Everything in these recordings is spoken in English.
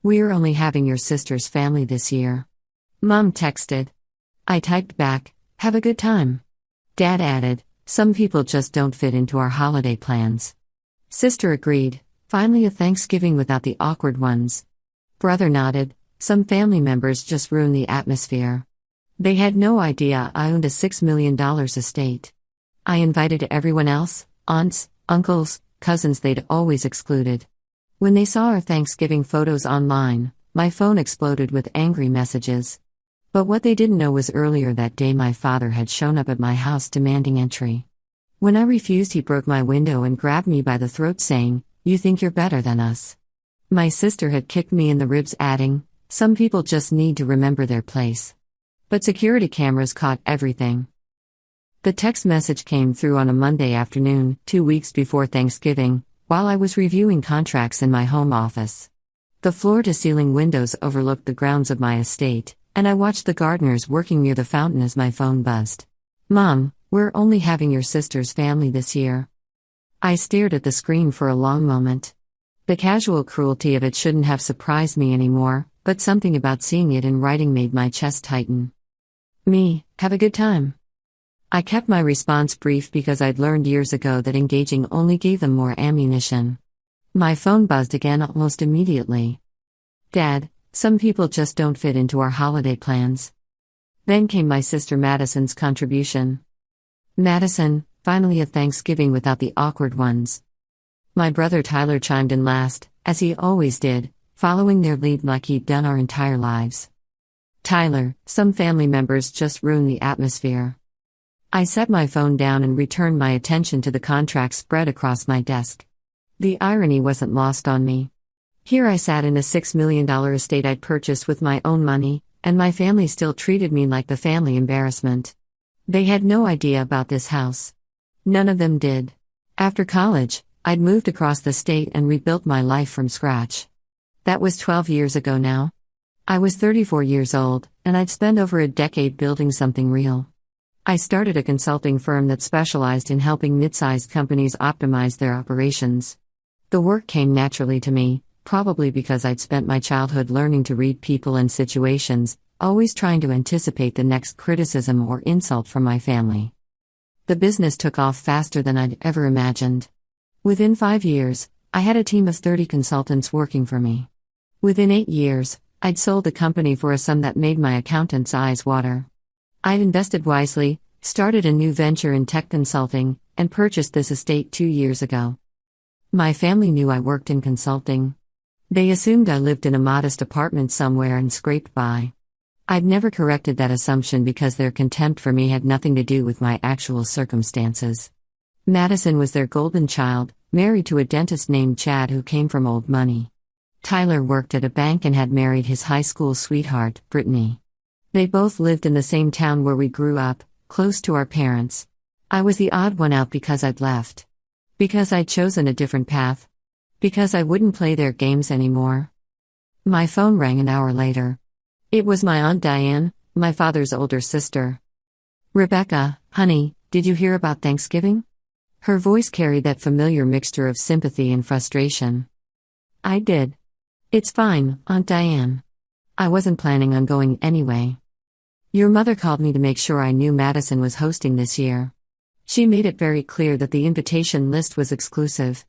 "We're only having your sister's family this year." Mom texted. I typed back, "Have a good time." Dad added, "Some people just don't fit into our holiday plans." Sister agreed, "Finally a Thanksgiving without the awkward ones." Brother nodded, "Some family members just ruin the atmosphere." They had no idea I owned a $6 million estate. I invited everyone else, aunts, uncles, cousins they'd always excluded. When they saw our Thanksgiving photos online, my phone exploded with angry messages. But what they didn't know was earlier that day my father had shown up at my house demanding entry. When I refused, he broke my window and grabbed me by the throat saying, "You think you're better than us." My sister had kicked me in the ribs, adding, "Some people just need to remember their place." But security cameras caught everything. The text message came through on a Monday afternoon, 2 weeks before Thanksgiving, while I was reviewing contracts in my home office. The floor-to-ceiling windows overlooked the grounds of my estate, and I watched the gardeners working near the fountain as my phone buzzed. "Mom, we're only having your sister's family this year." I stared at the screen for a long moment. The casual cruelty of it shouldn't have surprised me anymore, but something about seeing it in writing made my chest tighten. "Me, have a good time." I kept my response brief because I'd learned years ago that engaging only gave them more ammunition. My phone buzzed again almost immediately. "Dad, some people just don't fit into our holiday plans." Then came my sister Madison's contribution. "Madison, finally a Thanksgiving without the awkward ones." My brother Tyler chimed in last, as he always did, following their lead like he'd done our entire lives. "Tyler, some family members just ruin the atmosphere." I set my phone down and returned my attention to the contract spread across my desk. The irony wasn't lost on me. Here I sat in a $6 million estate I'd purchased with my own money, and my family still treated me like the family embarrassment. They had no idea about this house. None of them did. After college, I'd moved across the state and rebuilt my life from scratch. That was 12 years ago now. I was 34 years old, and I'd spent over a decade building something real. I started a consulting firm that specialized in helping mid-sized companies optimize their operations. The work came naturally to me, probably because I'd spent my childhood learning to read people and situations, always trying to anticipate the next criticism or insult from my family. The business took off faster than I'd ever imagined. Within 5 years, I had a team of 30 consultants working for me. Within 8 years, I'd sold the company for a sum that made my accountant's eyes water. I'd invested wisely, started a new venture in tech consulting, and purchased this estate 2 years ago. My family knew I worked in consulting. They assumed I lived in a modest apartment somewhere and scraped by. I'd never corrected that assumption because their contempt for me had nothing to do with my actual circumstances. Madison was their golden child, married to a dentist named Chad who came from old money. Tyler worked at a bank and had married his high school sweetheart, Brittany. They both lived in the same town where we grew up, close to our parents. I was the odd one out because I'd left. Because I'd chosen a different path. Because I wouldn't play their games anymore. My phone rang an hour later. It was my Aunt Diane, my father's older sister. "Rebecca, honey, did you hear about Thanksgiving?" Her voice carried that familiar mixture of sympathy and frustration. "I did. It's fine, Aunt Diane. I wasn't planning on going anyway. Your mother called me to make sure I knew Madison was hosting this year. She made it very clear that the invitation list was exclusive.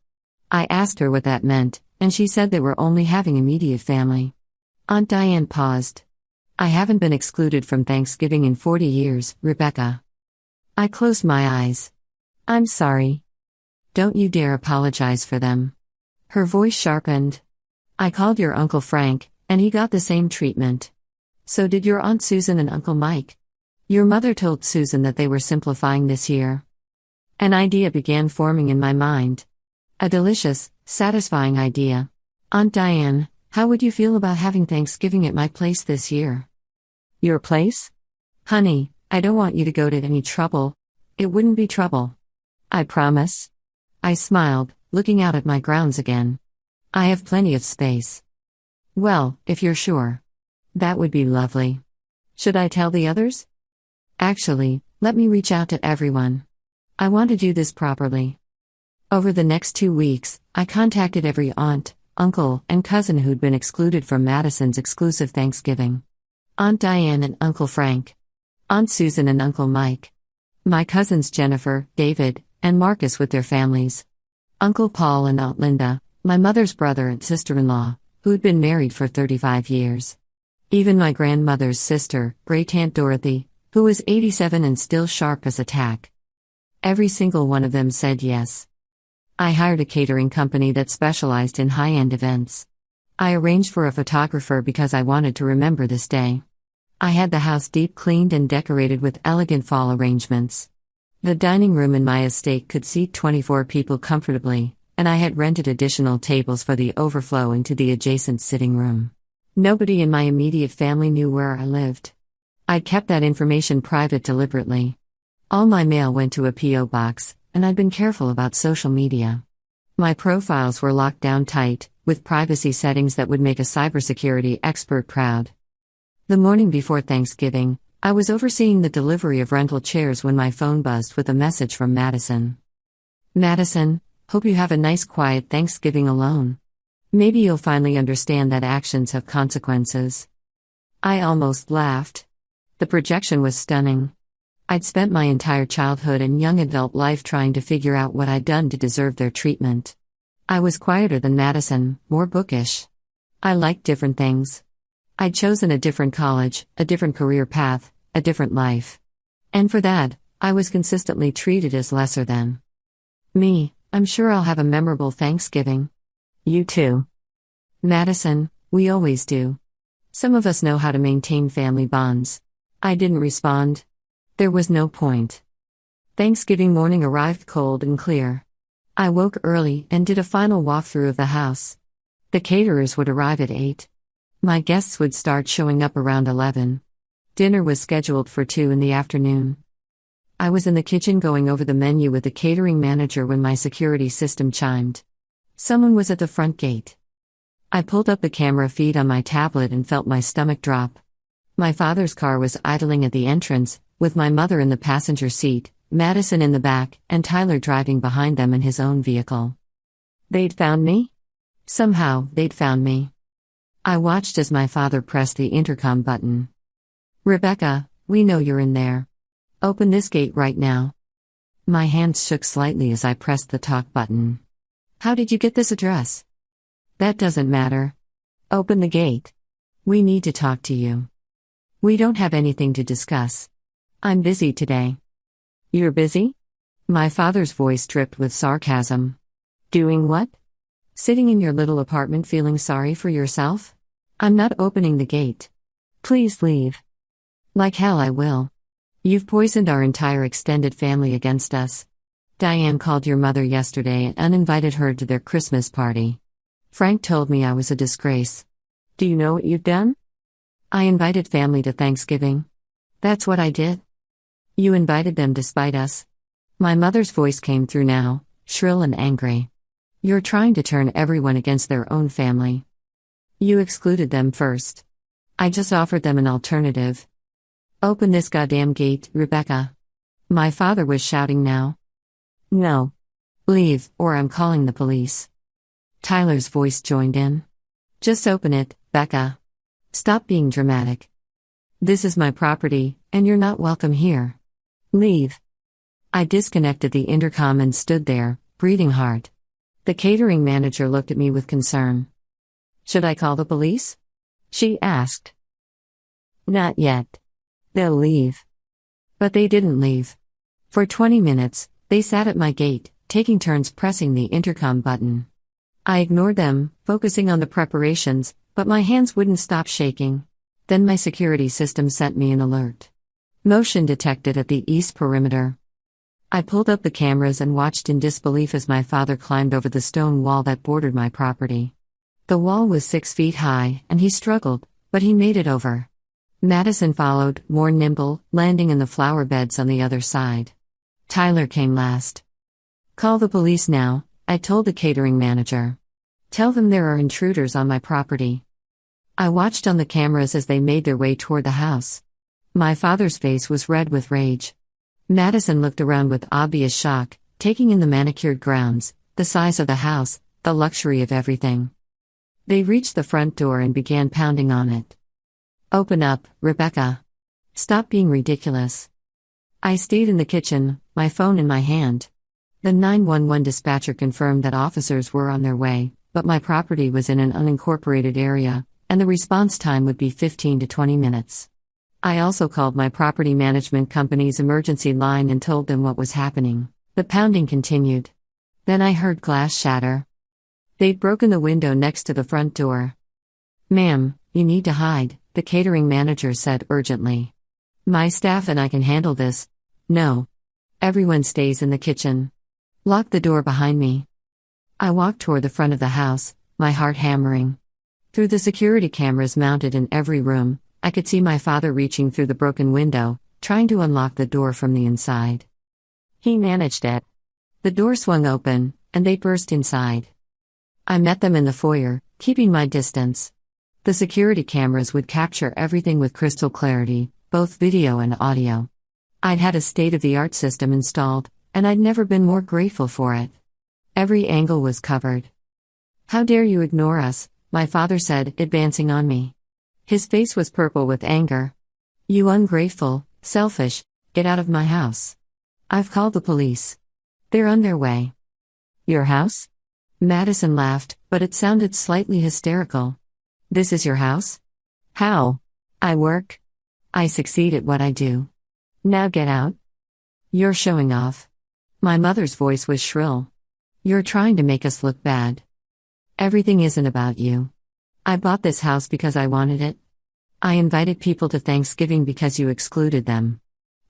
I asked her what that meant, and she said they were only having immediate family." Aunt Diane paused. "I haven't been excluded from Thanksgiving in 40 years, Rebecca." I closed my eyes. "I'm sorry." "Don't you dare apologize for them." Her voice sharpened. "I called your Uncle Frank, and he got the same treatment. So did your Aunt Susan and Uncle Mike. Your mother told Susan that they were simplifying this year." An idea began forming in my mind. A delicious, satisfying idea. "Aunt Diane, how would you feel about having Thanksgiving at my place this year?" "Your place?" "Honey, I don't want you to go to any trouble. It wouldn't be trouble. I promise." I smiled, looking out at my grounds again. "I have plenty of space." "Well, if you're sure. That would be lovely. Should I tell the others?" "Actually, let me reach out to everyone. I want to do this properly." Over the next 2 weeks, I contacted every aunt, uncle, and cousin who'd been excluded from Madison's exclusive Thanksgiving. Aunt Diane and Uncle Frank. Aunt Susan and Uncle Mike. My cousins Jennifer, David, and Marcus with their families. Uncle Paul and Aunt Linda, my mother's brother and sister-in-law, who'd been married for 35 years. Even my grandmother's sister, Great-Aunt Dorothy, who was 87 and still sharp as a tack. Every single one of them said yes. I hired a catering company that specialized in high-end events. I arranged for a photographer because I wanted to remember this day. I had the house deep cleaned and decorated with elegant fall arrangements. The dining room in my estate could seat 24 people comfortably, and I had rented additional tables for the overflow into the adjacent sitting room. Nobody in my immediate family knew where I lived. I'd kept that information private deliberately. All my mail went to a P.O. box, and I'd been careful about social media. My profiles were locked down tight, with privacy settings that would make a cybersecurity expert proud. The morning before Thanksgiving, I was overseeing the delivery of rental chairs when my phone buzzed with a message from Madison. Madison, hope you have a nice quiet Thanksgiving alone. Maybe you'll finally understand that actions have consequences. I almost laughed. The projection was stunning. I'd spent my entire childhood and young adult life trying to figure out what I'd done to deserve their treatment. I was quieter than Madison, more bookish. I liked different things. I'd chosen a different college, a different career path, a different life. And for that, I was consistently treated as lesser than. Me, I'm sure I'll have a memorable Thanksgiving. You too. Madison, we always do. Some of us know how to maintain family bonds. I didn't respond. There was no point. Thanksgiving morning arrived cold and clear. I woke early and did a final walkthrough of the house. The caterers would arrive at 8. My guests would start showing up around 11. Dinner was scheduled for 2 in the afternoon. I was in the kitchen going over the menu with the catering manager when my security system chimed. Someone was at the front gate. I pulled up the camera feed on my tablet and felt my stomach drop. My father's car was idling at the entrance, with my mother in the passenger seat, Madison in the back, and Tyler driving behind them in his own vehicle. They'd found me? Somehow, they'd found me. I watched as my father pressed the intercom button. Rebecca, we know you're in there. Open this gate right now. My hands shook slightly as I pressed the talk button. How did you get this address? That doesn't matter. Open the gate. We need to talk to you. We don't have anything to discuss. I'm busy today. You're busy? My father's voice dripped with sarcasm. Doing what? Sitting in your little apartment feeling sorry for yourself? I'm not opening the gate. Please leave. Like hell I will. You've poisoned our entire extended family against us. Diane called your mother yesterday and uninvited her to their Christmas party. Frank told me I was a disgrace. Do you know what you've done? I invited family to Thanksgiving. That's what I did. You invited them despite us. My mother's voice came through now, shrill and angry. You're trying to turn everyone against their own family. You excluded them first. I just offered them an alternative. Open this goddamn gate, Rebecca. My father was shouting now. No. Leave, or I'm calling the police. Tyler's voice joined in. Just open it, Becca. Stop being dramatic. This is my property, and you're not welcome here. Leave. I disconnected the intercom and stood there, breathing hard. The catering manager looked at me with concern. Should I call the police? She asked. Not yet. They'll leave. But they didn't leave. For 20 minutes, they sat at my gate, taking turns pressing the intercom button. I ignored them, focusing on the preparations, but my hands wouldn't stop shaking. Then my security system sent me an alert. Motion detected at the east perimeter. I pulled up the cameras and watched in disbelief as my father climbed over the stone wall that bordered my property. The wall was 6 feet high, and he struggled, but he made it over. Madison followed, more nimble, landing in the flower beds on the other side. Tyler came last. Call the police now, I told the catering manager. Tell them there are intruders on my property. I watched on the cameras as they made their way toward the house. My father's face was red with rage. Madison looked around with obvious shock, taking in the manicured grounds, the size of the house, the luxury of everything. They reached the front door and began pounding on it. "Open up, Rebecca. Stop being ridiculous." I stayed in the kitchen, my phone in my hand. The 911 dispatcher confirmed that officers were on their way, but my property was in an unincorporated area, and the response time would be 15 to 20 minutes. I also called my property management company's emergency line and told them what was happening. The pounding continued. Then I heard glass shatter. They'd broken the window next to the front door. "Ma'am, you need to hide," the catering manager said urgently. "My staff and I can handle this." "No. Everyone stays in the kitchen. Lock the door behind me." I walked toward the front of the house, my heart hammering. Through the security cameras mounted in every room, I could see my father reaching through the broken window, trying to unlock the door from the inside. He managed it. The door swung open, and they burst inside. I met them in the foyer, keeping my distance. The security cameras would capture everything with crystal clarity, both video and audio. I'd had a state-of-the-art system installed, and I'd never been more grateful for it. Every angle was covered. "How dare you ignore us," my father said, advancing on me. His face was purple with anger. "You ungrateful, selfish, get out of my house. I've called the police. They're on their way." "Your house?" Madison laughed, but it sounded slightly hysterical. "This is your house? How? I work. I succeed at what I do. Now get out." "You're showing off." My mother's voice was shrill. "You're trying to make us look bad. Everything isn't about you. I bought this house because I wanted it. I invited people to Thanksgiving because you excluded them.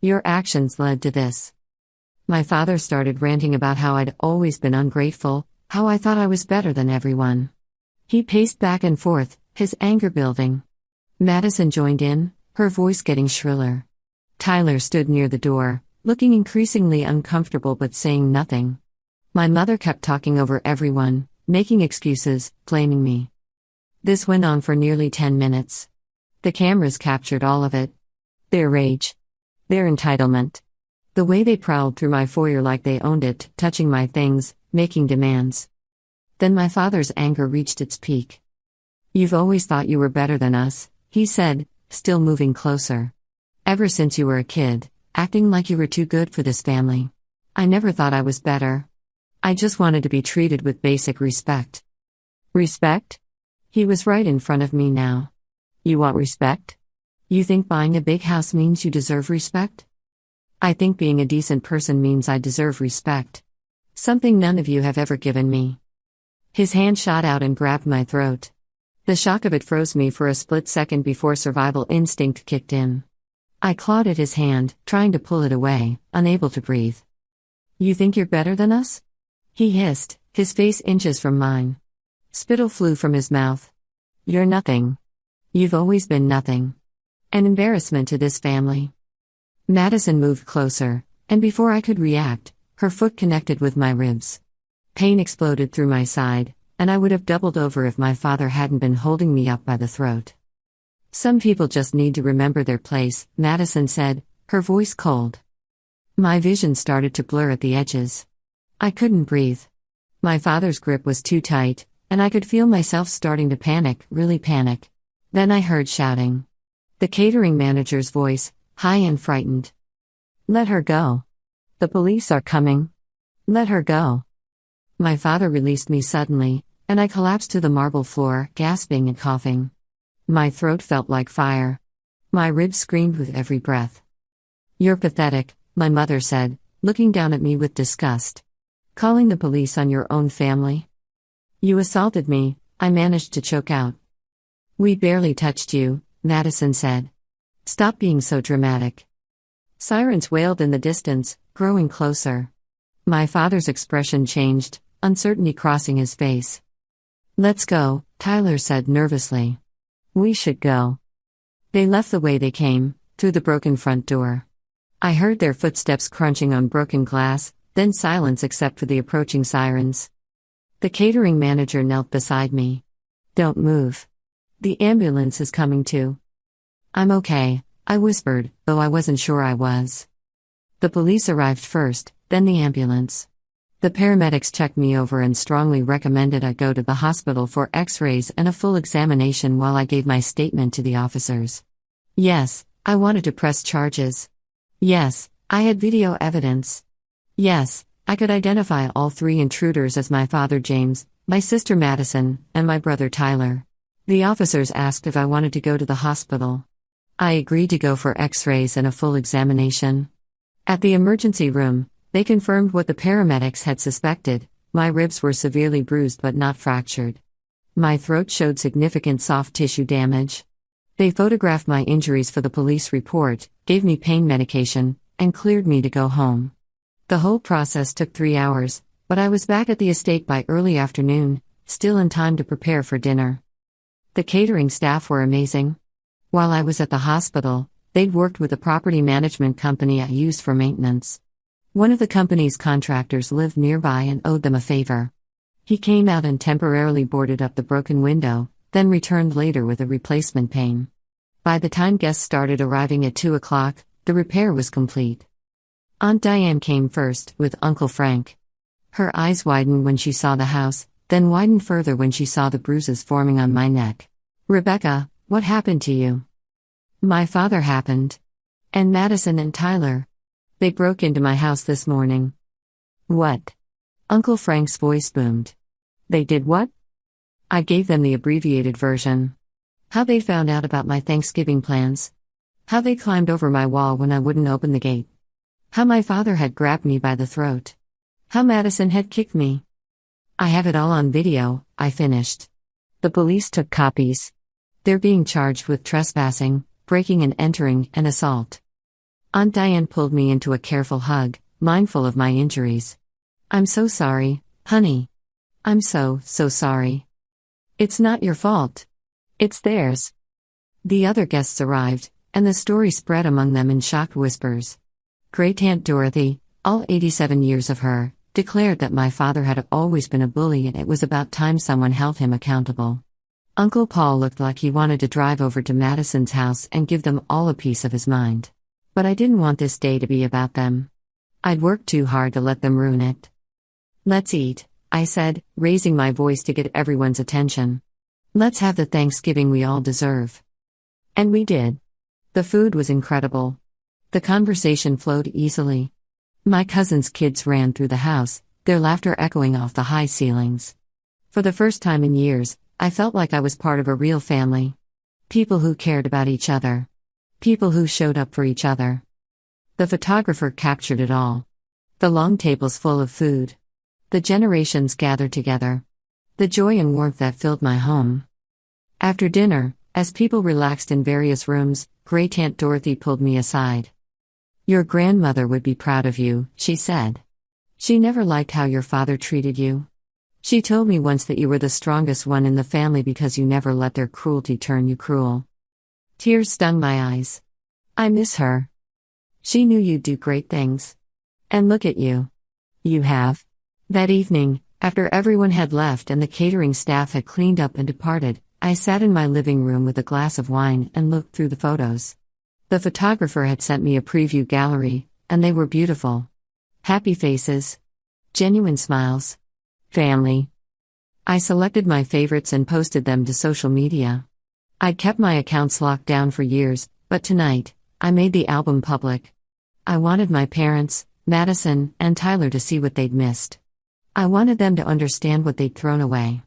Your actions led to this." My father started ranting about how I'd always been ungrateful, how I thought I was better than everyone. He paced back and forth, his anger building. Madison joined in, her voice getting shriller. Tyler stood near the door, looking increasingly uncomfortable but saying nothing. My mother kept talking over everyone, making excuses, blaming me. This went on for nearly 10 minutes. The cameras captured all of it. Their rage. Their entitlement. The way they prowled through my foyer like they owned it, touching my things, making demands. Then my father's anger reached its peak. "You've always thought you were better than us," he said, still moving closer. "Ever since you were a kid, acting like you were too good for this family. I never thought I was better. I just wanted to be treated with basic respect." "Respect?" He was right in front of me now. "You want respect? You think buying a big house means you deserve respect? I think being a decent person means I deserve respect. Something none of you have ever given me." His hand shot out and grabbed my throat. The shock of it froze me for a split second before survival instinct kicked in. I clawed at his hand, trying to pull it away, unable to breathe. "You think you're better than us?" he hissed, his face inches from mine. Spittle flew from his mouth. "You're nothing. You've always been nothing. An embarrassment to this family." Madison moved closer, and before I could react, her foot connected with my ribs. Pain exploded through my side, and I would have doubled over if my father hadn't been holding me up by the throat. "Some people just need to remember their place," Madison said, her voice cold. My vision started to blur at the edges. I couldn't breathe. My father's grip was too tight, and I could feel myself starting to panic, really panic. Then I heard shouting. The catering manager's voice, high and frightened. "Let her go. The police are coming. Let her go." My father released me suddenly, and I collapsed to the marble floor, gasping and coughing. My throat felt like fire. My ribs screamed with every breath. "You're pathetic," my mother said, looking down at me with disgust. "Calling the police on your own family? You assaulted me," I managed to choke out. "We barely touched you," Madison said. "Stop being so dramatic." Sirens wailed in the distance, growing closer. My father's expression changed, uncertainty crossing his face. "Let's go," Tyler said nervously. "We should go." They left the way they came, through the broken front door. I heard their footsteps crunching on broken glass, then silence except for the approaching sirens. The catering manager knelt beside me. "Don't move. The ambulance is coming too." "I'm okay," I whispered, though I wasn't sure I was. The police arrived first, then the ambulance. The paramedics checked me over and strongly recommended I go to the hospital for x-rays and a full examination while I gave my statement to the officers. Yes, I wanted to press charges. Yes, I had video evidence. Yes, I could identify all three intruders as my father James, my sister Madison, and my brother Tyler. The officers asked if I wanted to go to the hospital. I agreed to go for x-rays and a full examination. At the emergency room, they confirmed what the paramedics had suspected: my ribs were severely bruised but not fractured. My throat showed significant soft tissue damage. They photographed my injuries for the police report, gave me pain medication, and cleared me to go home. The whole process took 3 hours, but I was back at the estate by early afternoon, still in time to prepare for dinner. The catering staff were amazing. While I was at the hospital, they'd worked with the property management company I used for maintenance. One of the company's contractors lived nearby and owed them a favor. He came out and temporarily boarded up the broken window, then returned later with a replacement pane. By the time guests started arriving at 2 o'clock, the repair was complete. Aunt Diane came first, with Uncle Frank. Her eyes widened when she saw the house, then widened further when she saw the bruises forming on my neck. "Rebecca, what happened to you?" "My father happened. And Madison and Tyler. They broke into my house this morning." "What?" Uncle Frank's voice boomed. "They did what?" I gave them the abbreviated version. How they found out about my Thanksgiving plans. How they climbed over my wall when I wouldn't open the gate. How my father had grabbed me by the throat. How Madison had kicked me. "I have it all on video," I finished. "The police took copies. They're being charged with trespassing, breaking and entering, and assault." Aunt Diane pulled me into a careful hug, mindful of my injuries. "I'm so sorry, honey. I'm so sorry. It's not your fault. It's theirs." The other guests arrived, and the story spread among them in shocked whispers. Great-Aunt Dorothy, all 87 years of her, declared that my father had always been a bully and it was about time someone held him accountable. Uncle Paul looked like he wanted to drive over to Madison's house and give them all a piece of his mind. But I didn't want this day to be about them. I'd worked too hard to let them ruin it. "Let's eat," I said, raising my voice to get everyone's attention. "Let's have the Thanksgiving we all deserve." And we did. The food was incredible. The conversation flowed easily. My cousin's kids ran through the house, their laughter echoing off the high ceilings. For the first time in years, I felt like I was part of a real family. People who cared about each other. People who showed up for each other. The photographer captured it all. The long tables full of food. The generations gathered together. The joy and warmth that filled my home. After dinner, as people relaxed in various rooms, Great-Aunt Dorothy pulled me aside. "Your grandmother would be proud of you," she said. "She never liked how your father treated you. She told me once that you were the strongest one in the family because you never let their cruelty turn you cruel." Tears stung my eyes. I miss her. She knew you'd do great things. And look at you. You have. That evening, after everyone had left and the catering staff had cleaned up and departed, I sat in my living room with a glass of wine and looked through the photos. The photographer had sent me a preview gallery, and they were beautiful. Happy faces. Genuine smiles. Family. I selected my favorites and posted them to social media. I'd kept my accounts locked down for years, but tonight, I made the album public. I wanted my parents, Madison, and Tyler to see what they'd missed. I wanted them to understand what they'd thrown away.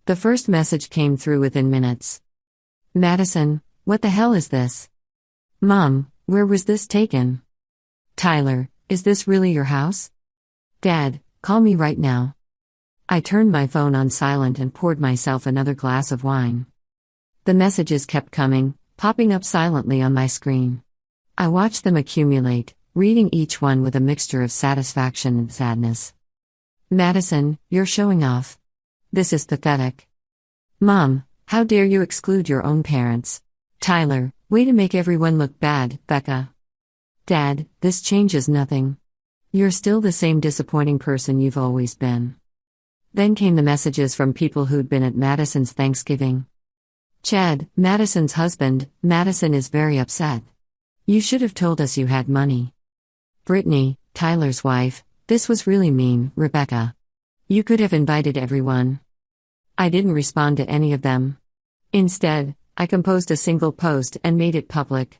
The first message came through within minutes. "Madison, what the hell is this? Mom, where was this taken? Tyler, is this really your house? Dad, call me right now." I turned my phone on silent and poured myself another glass of wine. The messages kept coming, popping up silently on my screen. I watched them accumulate, reading each one with a mixture of satisfaction and sadness. "Madison, you're showing off. This is pathetic. Mom, how dare you exclude your own parents? Tyler, way to make everyone look bad, Becca. Dad, this changes nothing. You're still the same disappointing person you've always been." Then came the messages from people who'd been at Madison's Thanksgiving. "Chad, Madison's husband, Madison is very upset. You should have told us you had money." Brittany, Tyler's wife, "This was really mean, Rebecca. You could have invited everyone." I didn't respond to any of them. Instead, I composed a single post and made it public.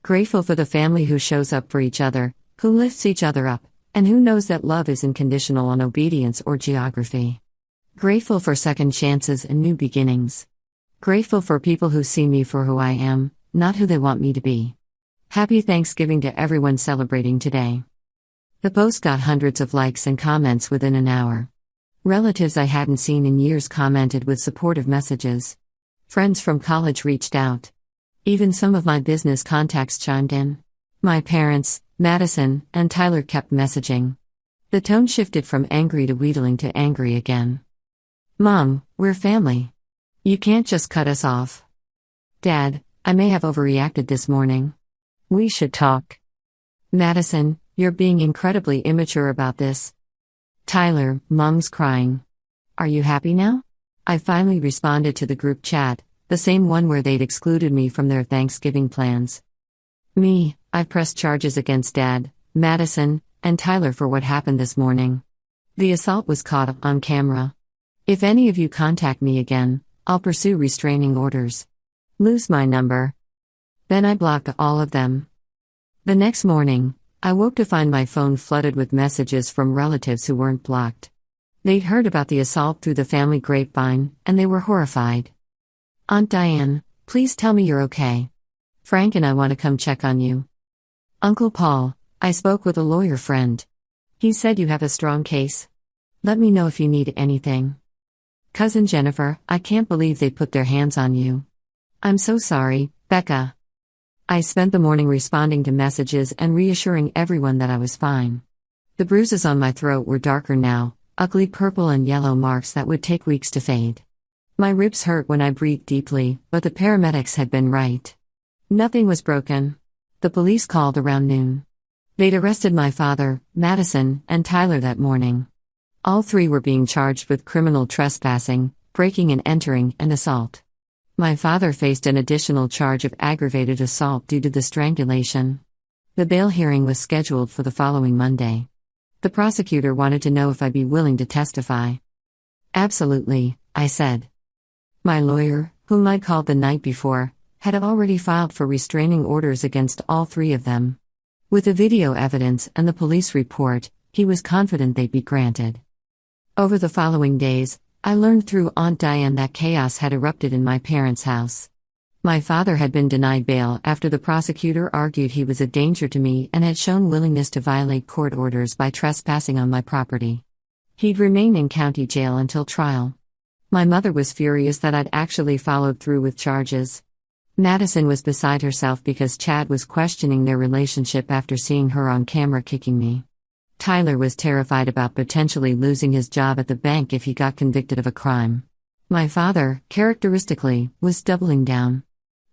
Grateful for the family who shows up for each other, who lifts each other up, and who knows that love isn't conditional on obedience or geography. Grateful for second chances and new beginnings. Grateful for people who see me for who I am, not who they want me to be. Happy Thanksgiving to everyone celebrating today. The post got hundreds of likes and comments within an hour. Relatives I hadn't seen in years commented with supportive messages. Friends from college reached out. Even some of my business contacts chimed in. My parents, Madison and Tyler, kept messaging. The tone shifted from angry to wheedling to angry again. "Mom, we're family. You can't just cut us off." "Dad, I may have overreacted this morning. We should talk." "Madison, you're being incredibly immature about this." "Tyler, Mom's crying. Are you happy now?" I finally responded to the group chat, the same one where they'd excluded me from their Thanksgiving plans. "Me, I've pressed charges against Dad, Madison, and Tyler for what happened this morning. The assault was caught on camera. If any of you contact me again, I'll pursue restraining orders. Lose my number." Then I blocked all of them. The next morning, I woke to find my phone flooded with messages from relatives who weren't blocked. They'd heard about the assault through the family grapevine, and they were horrified. "Aunt Diane, please tell me you're okay. Frank and I want to come check on you." "Uncle Paul, I spoke with a lawyer friend. He said you have a strong case. Let me know if you need anything." "Cousin Jennifer, I can't believe they put their hands on you. I'm so sorry, Becca." I spent the morning responding to messages and reassuring everyone that I was fine. The bruises on my throat were darker now, ugly purple and yellow marks that would take weeks to fade. My ribs hurt when I breathed deeply, but the paramedics had been right. Nothing was broken. The police called around noon. They'd arrested my father, Madison, and Tyler that morning. All three were being charged with criminal trespassing, breaking and entering, and assault. My father faced an additional charge of aggravated assault due to the strangulation. The bail hearing was scheduled for the following Monday. The prosecutor wanted to know if I'd be willing to testify. "Absolutely," I said. My lawyer, whom I'd called the night before, had already filed for restraining orders against all three of them. With the video evidence and the police report, he was confident they'd be granted. Over the following days, I learned through Aunt Diane that chaos had erupted in my parents' house. My father had been denied bail after the prosecutor argued he was a danger to me and had shown willingness to violate court orders by trespassing on my property. He'd remain in county jail until trial. My mother was furious that I'd actually followed through with charges. Madison was beside herself because Chad was questioning their relationship after seeing her on camera kicking me. Tyler was terrified about potentially losing his job at the bank if he got convicted of a crime. My father, characteristically, was doubling down.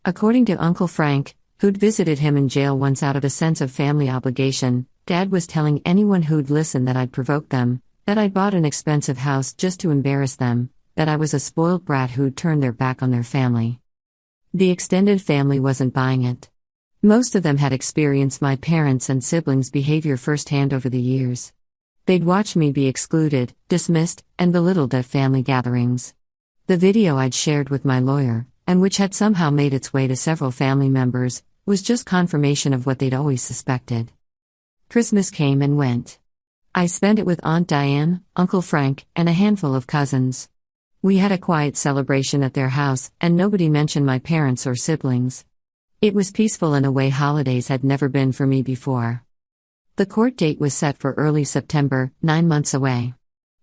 According to Uncle Frank, who'd visited him in jail once out of a sense of family obligation, Dad was telling anyone who'd listen that I'd provoked them, that I'd bought an expensive house just to embarrass them, that I was a spoiled brat who'd turned their back on their family. The extended family wasn't buying it. Most of them had experienced my parents' and siblings' behavior firsthand over the years. They'd watched me be excluded, dismissed, and belittled at family gatherings. The video I'd shared with my lawyer, and which had somehow made its way to several family members, was just confirmation of what they'd always suspected. Christmas came and went. I spent it with Aunt Diane, Uncle Frank, and a handful of cousins. We had a quiet celebration at their house, and nobody mentioned my parents or siblings. It was peaceful in a way holidays had never been for me before. The court date was set for early September, 9 months away.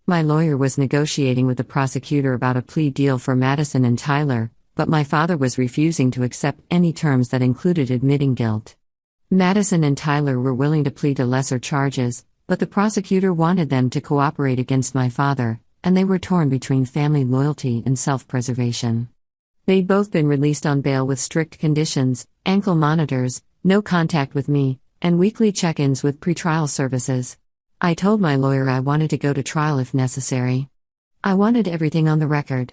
My lawyer was negotiating with the prosecutor about a plea deal for Madison and Tyler, but my father was refusing to accept any terms that included admitting guilt. Madison and Tyler were willing to plead to lesser charges, but the prosecutor wanted them to cooperate against my father, and they were torn between family loyalty and self-preservation. They'd both been released on bail with strict conditions, ankle monitors, no contact with me, and weekly check-ins with pretrial services. I told my lawyer I wanted to go to trial if necessary. I wanted everything on the record.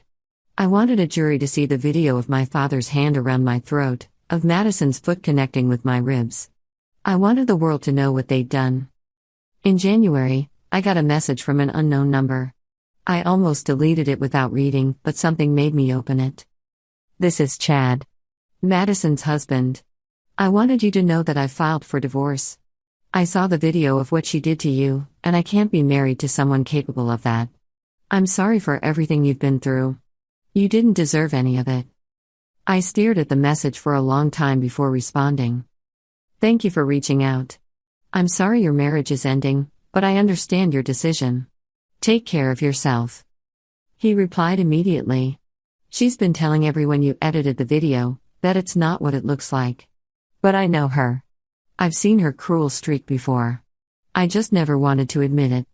I wanted a jury to see the video of my father's hand around my throat, of Madison's foot connecting with my ribs. I wanted the world to know what they'd done. In January, I got a message from an unknown number. I almost deleted it without reading, but something made me open it. This is Chad, Madison's husband. I wanted you to know that I filed for divorce. I saw the video of what she did to you, and I can't be married to someone capable of that. I'm sorry for everything you've been through. You didn't deserve any of it. I stared at the message for a long time before responding. Thank you for reaching out. I'm sorry your marriage is ending, but I understand your decision. Take care of yourself. He replied immediately. She's been telling everyone you edited the video that it's not what it looks like. But I know her. I've seen her cruel streak before. I just never wanted to admit it.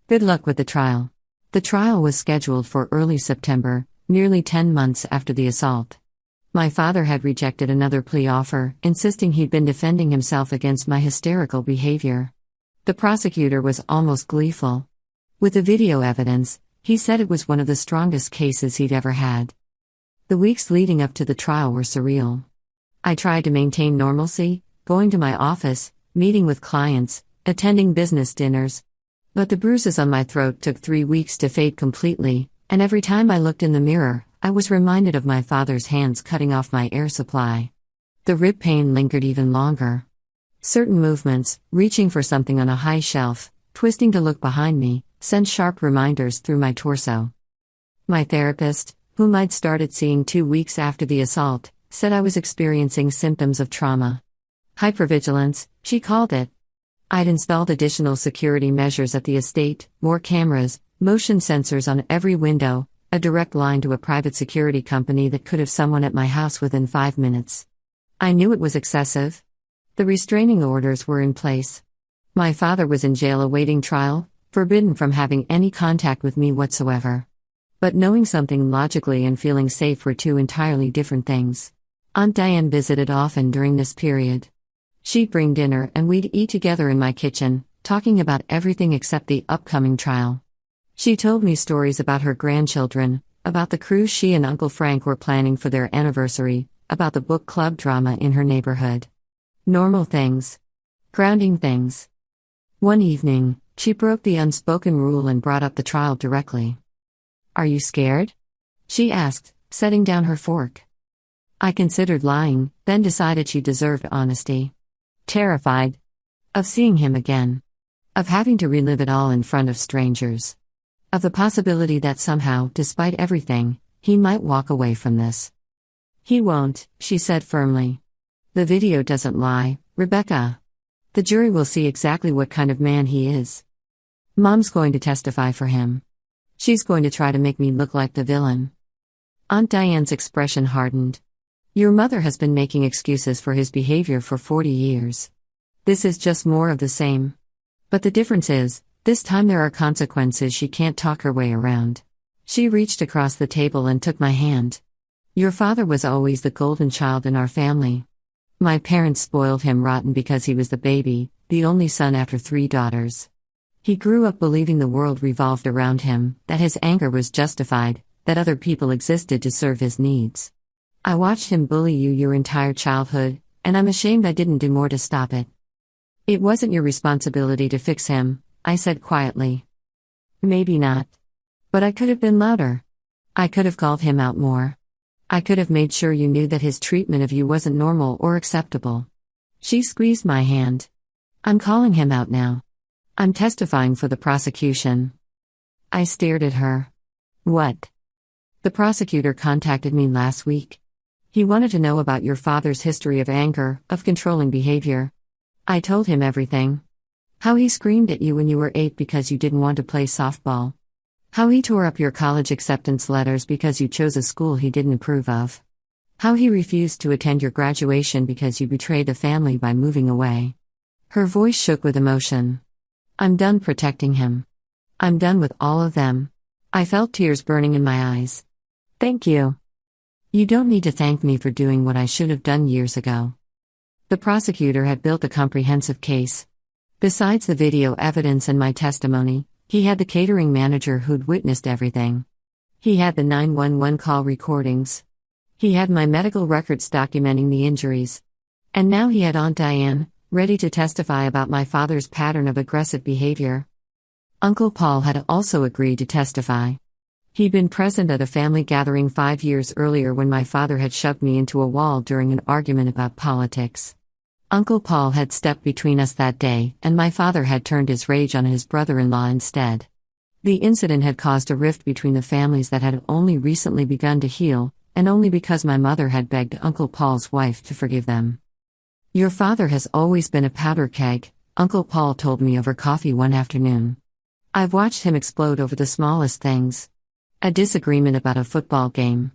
Good luck with the trial. The trial was scheduled for early September, nearly 10 months after the assault. My father had rejected another plea offer, insisting he'd been defending himself against my hysterical behavior. The prosecutor was almost gleeful. With the video evidence, he said it was one of the strongest cases he'd ever had. The weeks leading up to the trial were surreal. I tried to maintain normalcy, going to my office, meeting with clients, attending business dinners. But the bruises on my throat took 3 weeks to fade completely, and every time I looked in the mirror, I was reminded of my father's hands cutting off my air supply. The rib pain lingered even longer. Certain movements, reaching for something on a high shelf, twisting to look behind me, sent sharp reminders through my torso. My therapist, whom I'd started seeing 2 weeks after the assault, said I was experiencing symptoms of trauma. Hypervigilance, she called it. I'd installed additional security measures at the estate, more cameras, motion sensors on every window, a direct line to a private security company that could have someone at my house within 5 minutes. I knew it was excessive. The restraining orders were in place. My father was in jail awaiting trial, forbidden from having any contact with me whatsoever. But knowing something logically and feeling safe were two entirely different things. Aunt Diane visited often during this period. She'd bring dinner and we'd eat together in my kitchen, talking about everything except the upcoming trial. She told me stories about her grandchildren, about the cruise she and Uncle Frank were planning for their anniversary, about the book club drama in her neighborhood. Normal things. Grounding things. One evening, she broke the unspoken rule and brought up the trial directly. "Are you scared?" she asked, setting down her fork. I considered lying, then decided she deserved honesty. Terrified. Of seeing him again. Of having to relive it all in front of strangers. Of the possibility that somehow, despite everything, he might walk away from this. "He won't," she said firmly. "The video doesn't lie, Rebecca. The jury will see exactly what kind of man he is. Mom's going to testify for him. She's going to try to make me look like the villain." Aunt Diane's expression hardened. "Your mother has been making excuses for his behavior for 40 years. This is just more of the same. But the difference is, this time there are consequences she can't talk her way around." She reached across the table and took my hand. "Your father was always the golden child in our family. My parents spoiled him rotten because he was the baby, the only son after 3 daughters. He grew up believing the world revolved around him, that his anger was justified, that other people existed to serve his needs. I watched him bully you your entire childhood, and I'm ashamed I didn't do more to stop it." "It wasn't your responsibility to fix him," I said quietly. "Maybe not. But I could have been louder. I could have called him out more. I could have made sure you knew that his treatment of you wasn't normal or acceptable." She squeezed my hand. "I'm calling him out now. I'm testifying for the prosecution." I stared at her. "What?" "The prosecutor contacted me last week. He wanted to know about your father's history of anger, of controlling behavior." I told him everything. How he screamed at you when you were 8 because you didn't want to play softball. How he tore up your college acceptance letters because you chose a school he didn't approve of. How he refused to attend your graduation because you betrayed the family by moving away. Her voice shook with emotion. "I'm done protecting him. I'm done with all of them." I felt tears burning in my eyes. "Thank you. You don't need to thank me for doing what I should have done years ago." The prosecutor had built a comprehensive case. Besides the video evidence and my testimony, he had the catering manager who'd witnessed everything. He had the 911 call recordings. He had my medical records documenting the injuries. And now he had Aunt Diane, ready to testify about my father's pattern of aggressive behavior. Uncle Paul had also agreed to testify. He'd been present at a family gathering 5 years earlier when my father had shoved me into a wall during an argument about politics. Uncle Paul had stepped between us that day, and my father had turned his rage on his brother-in-law instead. The incident had caused a rift between the families that had only recently begun to heal, and only because my mother had begged Uncle Paul's wife to forgive them. "Your father has always been a powder keg," Uncle Paul told me over coffee one afternoon. "I've watched him explode over the smallest things. A disagreement about a football game.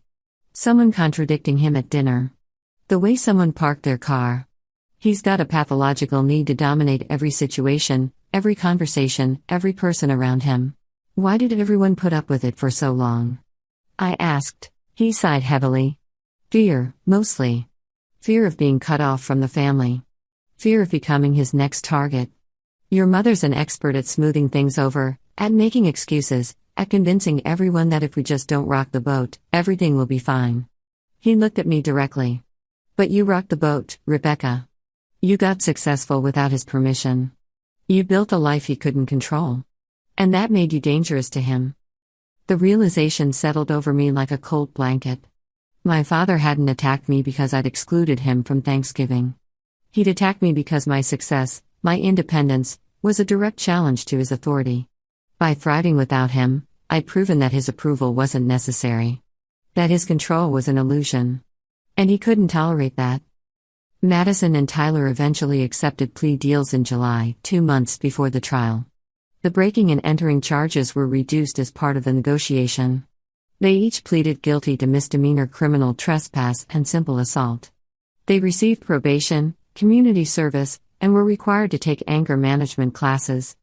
Someone contradicting him at dinner. The way someone parked their car. He's got a pathological need to dominate every situation, every conversation, every person around him. Why did everyone put up with it for so long?" I asked. He sighed heavily. "Fear, mostly. Fear of being cut off from the family. Fear of becoming his next target. Your mother's an expert at smoothing things over, at making excuses, at convincing everyone that if we just don't rock the boat, everything will be fine." He looked at me directly. "But you rocked the boat, Rebecca. You got successful without his permission. You built a life he couldn't control. And that made you dangerous to him." The realization settled over me like a cold blanket. My father hadn't attacked me because I'd excluded him from Thanksgiving. He'd attacked me because my success, my independence, was a direct challenge to his authority. By thriving without him, I'd proven that his approval wasn't necessary. That his control was an illusion. And he couldn't tolerate that. Madison and Tyler eventually accepted plea deals in July, 2 months before the trial. The breaking and entering charges were reduced as part of the negotiation. They each pleaded guilty to misdemeanor criminal trespass and simple assault. They received probation, community service, and were required to take anger management classes.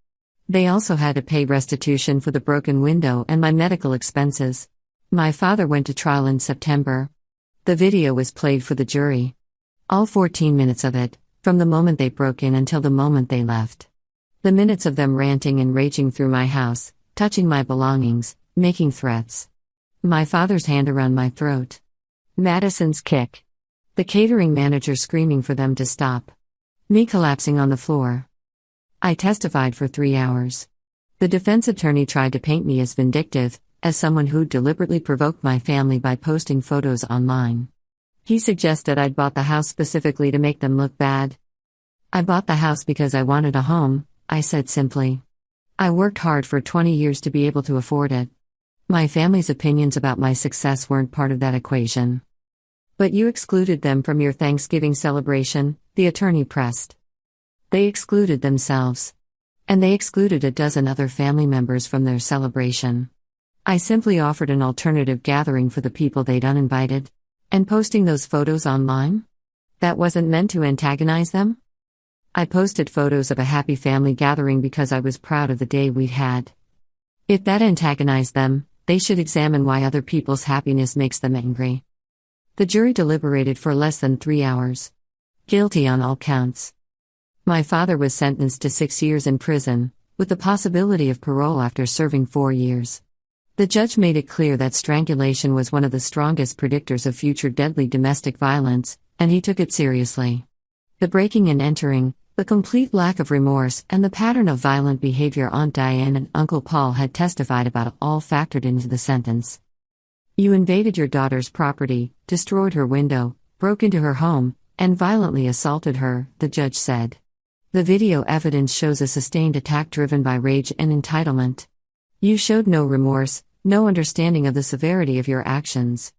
They also had to pay restitution for the broken window and my medical expenses. My father went to trial in September. The video was played for the jury. All 14 minutes of it, from the moment they broke in until the moment they left. The minutes of them ranting and raging through my house, touching my belongings, making threats. My father's hand around my throat. Madison's kick. The catering manager screaming for them to stop. Me collapsing on the floor. I testified for 3 hours. The defense attorney tried to paint me as vindictive, as someone who deliberately provoked my family by posting photos online. He suggested I'd bought the house specifically to make them look bad. "I bought the house because I wanted a home," I said simply. "I worked hard for 20 years to be able to afford it." My family's opinions about my success weren't part of that equation. "But you excluded them from your Thanksgiving celebration," the attorney pressed. They excluded themselves. And they excluded a dozen other family members from their celebration. I simply offered an alternative gathering for the people they'd uninvited. And posting those photos online? That wasn't meant to antagonize them? I posted photos of a happy family gathering because I was proud of the day we'd had. If that antagonized them, they should examine why other people's happiness makes them angry. The jury deliberated for less than 3 hours. Guilty on all counts. My father was sentenced to 6 years in prison, with the possibility of parole after serving 4 years. The judge made it clear that strangulation was one of the strongest predictors of future deadly domestic violence, and he took it seriously. The breaking and entering, the complete lack of remorse, and the pattern of violent behavior Aunt Diane and Uncle Paul had testified about all factored into the sentence. "You invaded your daughter's property, destroyed her window, broke into her home, and violently assaulted her," the judge said. "The video evidence shows a sustained attack driven by rage and entitlement. You showed no remorse, no understanding of the severity of your actions.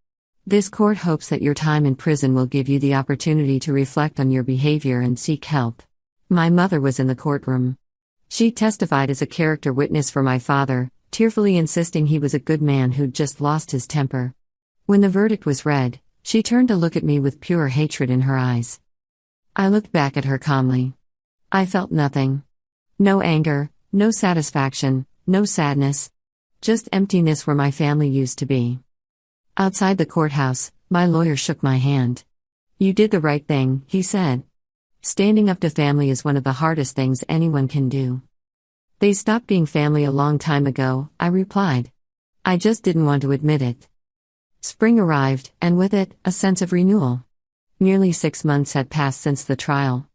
This court hopes that your time in prison will give you the opportunity to reflect on your behavior and seek help." My mother was in the courtroom. She testified as a character witness for my father, tearfully insisting he was a good man who'd just lost his temper. When the verdict was read, she turned to look at me with pure hatred in her eyes. I looked back at her calmly. I felt nothing. No anger, no satisfaction, no sadness. Just emptiness where my family used to be. Outside the courthouse, my lawyer shook my hand. "You did the right thing," he said. "Standing up to family is one of the hardest things anyone can do." "They stopped being family a long time ago," I replied. "I just didn't want to admit it." Spring arrived, and with it, a sense of renewal. Nearly 6 months had passed since the trial.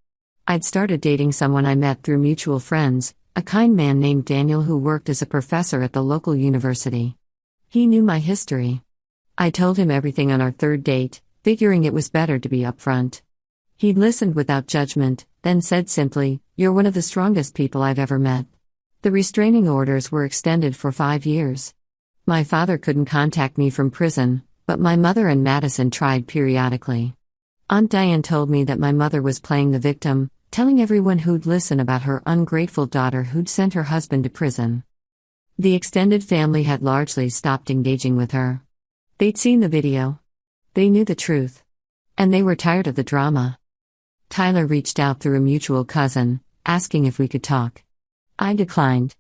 I'd started dating someone I met through mutual friends, a kind man named Daniel who worked as a professor at the local university. He knew my history. I told him everything on our third date, figuring it was better to be upfront. He listened without judgment, then said simply, "You're one of the strongest people I've ever met." The restraining orders were extended for 5 years. My father couldn't contact me from prison, but my mother and Madison tried periodically. Aunt Diane told me that my mother was playing the victim, telling everyone who'd listen about her ungrateful daughter who'd sent her husband to prison. The extended family had largely stopped engaging with her. They'd seen the video. They knew the truth. And they were tired of the drama. Tyler reached out through a mutual cousin, asking if we could talk. I declined.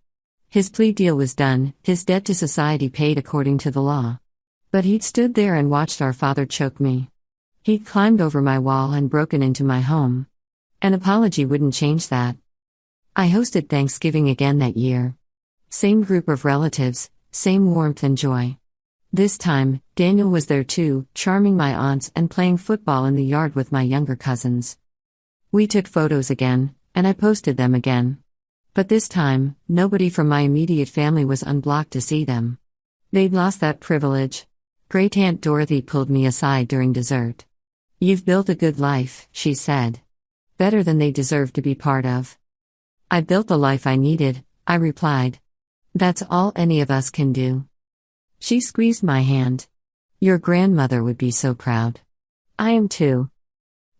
His plea deal was done, his debt to society paid according to the law. But he'd stood there and watched our father choke me. He'd climbed over my wall and broken into my home. An apology wouldn't change that. I hosted Thanksgiving again that year. Same group of relatives, same warmth and joy. This time, Daniel was there too, charming my aunts and playing football in the yard with my younger cousins. We took photos again, and I posted them again. But this time, nobody from my immediate family was unblocked to see them. They'd lost that privilege. Great Aunt Dorothy pulled me aside during dessert. "You've built a good life," she said. "Better than they deserve to be part of." "I built the life I needed," I replied. "That's all any of us can do." She squeezed my hand. "Your grandmother would be so proud." "I am too."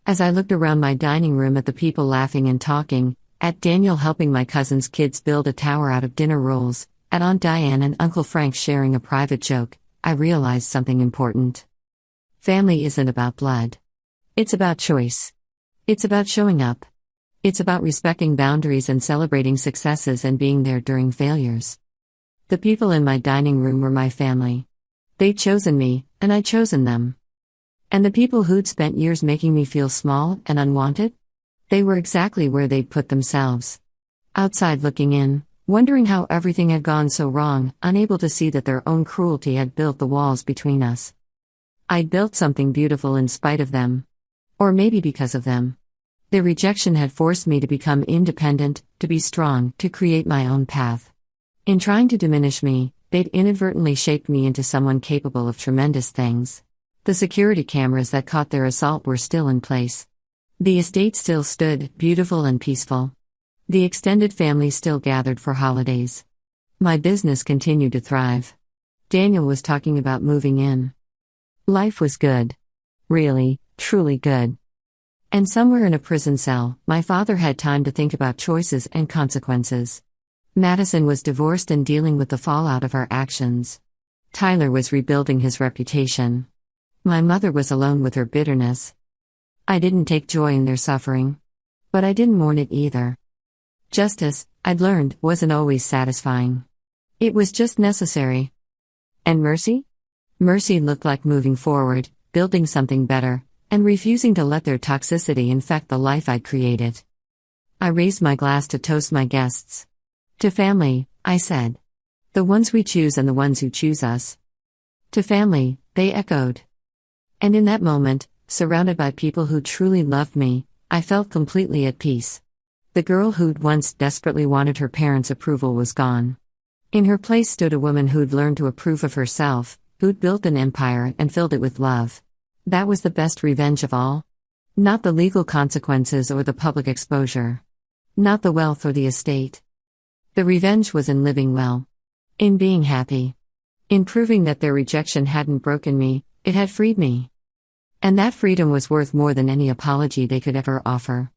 As I looked around my dining room at the people laughing and talking, at Daniel helping my cousin's kids build a tower out of dinner rolls, at Aunt Diane and Uncle Frank sharing a private joke, I realized something important. Family isn't about blood. It's about choice. It's about showing up. It's about respecting boundaries and celebrating successes and being there during failures. The people in my dining room were my family. They'd chosen me, and I'd chosen them. And the people who'd spent years making me feel small and unwanted? They were exactly where they'd put themselves. Outside looking in, wondering how everything had gone so wrong, unable to see that their own cruelty had built the walls between us. I'd built something beautiful in spite of them. Or maybe because of them. Their rejection had forced me to become independent, to be strong, to create my own path. In trying to diminish me, they'd inadvertently shaped me into someone capable of tremendous things. The security cameras that caught their assault were still in place. The estate still stood, beautiful and peaceful. The extended family still gathered for holidays. My business continued to thrive. Daniel was talking about moving in. Life was good. Really, truly good. And somewhere in a prison cell, my father had time to think about choices and consequences. Madison was divorced and dealing with the fallout of our actions. Tyler was rebuilding his reputation. My mother was alone with her bitterness. I didn't take joy in their suffering. But I didn't mourn it either. Justice, I'd learned, wasn't always satisfying. It was just necessary. And mercy? Mercy looked like moving forward, building something better, and refusing to let their toxicity infect the life I'd created. I raised my glass to toast my guests. To family, I said. The ones we choose and the ones who choose us. To family, they echoed. And in that moment, surrounded by people who truly loved me, I felt completely at peace. The girl who'd once desperately wanted her parents' approval was gone. In her place stood a woman who'd learned to approve of herself, who'd built an empire and filled it with love. That was the best revenge of all. Not the legal consequences or the public exposure. Not the wealth or the estate. The revenge was in living well. In being happy. In proving that their rejection hadn't broken me, it had freed me. And that freedom was worth more than any apology they could ever offer.